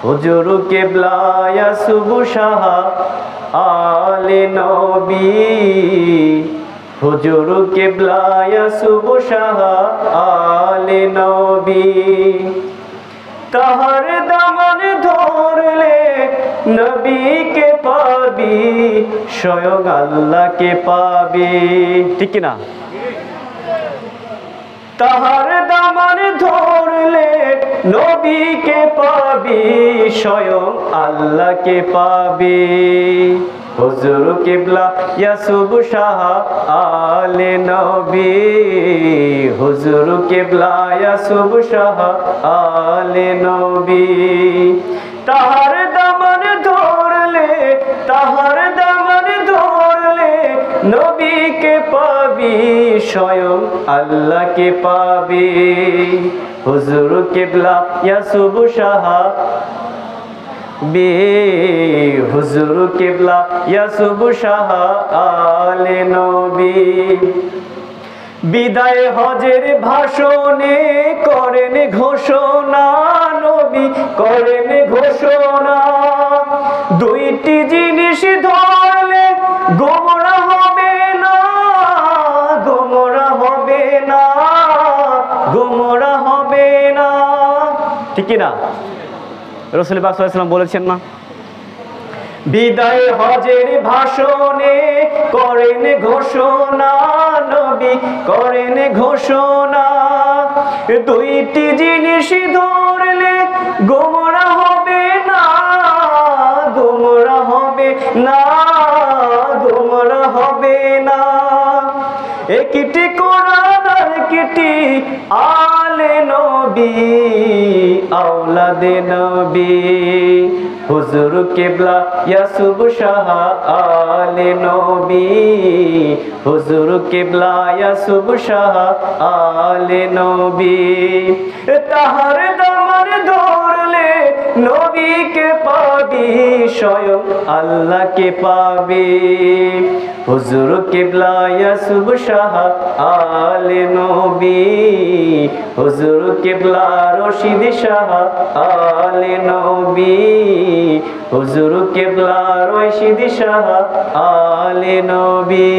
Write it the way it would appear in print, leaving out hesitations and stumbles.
হুজুর কিবলা ইয়াসুফ শাহ আলে নবী, হুজুর কিবলা ইয়াসুফ শাহ আলে নবী। তাহার দামান ধরলে নবীকে পাবি, স্বয়ং আল্লাহকে পাবি। ঠিক কিনা? তাহার দামান ধরলে নবীকে পাবি, স্বয়ং আল্লাহকে পাবি। হুজুর কিবলা ইয়াসুফ শাহ আলে নবী, হুজুর কিবলা ইয়াসুফ শাহ আলে নবী। তাহার দামান ধরলে, তাহার দামান ধরলে নবীকে পাবি, স্বয়ং আল্লাহকে পাবি। হুজুর কিবলা ইয়াসুফ শাহ বে, হুজুর কিবলা ইয়াসুফ শাহ আলে নবী। বিদায় হজের ভাষণে করেন ঘোষণা নবী, করেন ঘোষণা। দুইটি জিনিস ধরলে গোমরা হবে না, গোমরা হবে না, গোমরা হবে না। ঠিক না? রাসূল পাক সাল্লাল্লাহু আলাইহি ওয়াসাল্লাম বলেছেন না? বিদায় হজের ভাষণে করেন ঘোষণা নবী, করেন ঘোষণা। দুইটি জিনিস ধরলে গোমরা হবে না, গোমরা হবে না, গোমরা হবে না। একটি কোরআন আর একটি আলে নবী, আওলাদে নবী। হুজুর কিবলা ইয়াসুফ শাহ আলে নবী, হুজুর কিবলা ইয়াসুফ শাহ আলে নবী। তাহার দামান ধরলে নবীকে পাবি, স্বয়ং আল্লাহকে পাবি। হুজুর কিবলা ইয়াসুফ শাহ আলে নবী, হুজুর কিবলা রশিদ শাহ আলে নবী, হুজুর কিবলা রশিদ শাহ আলে নবী।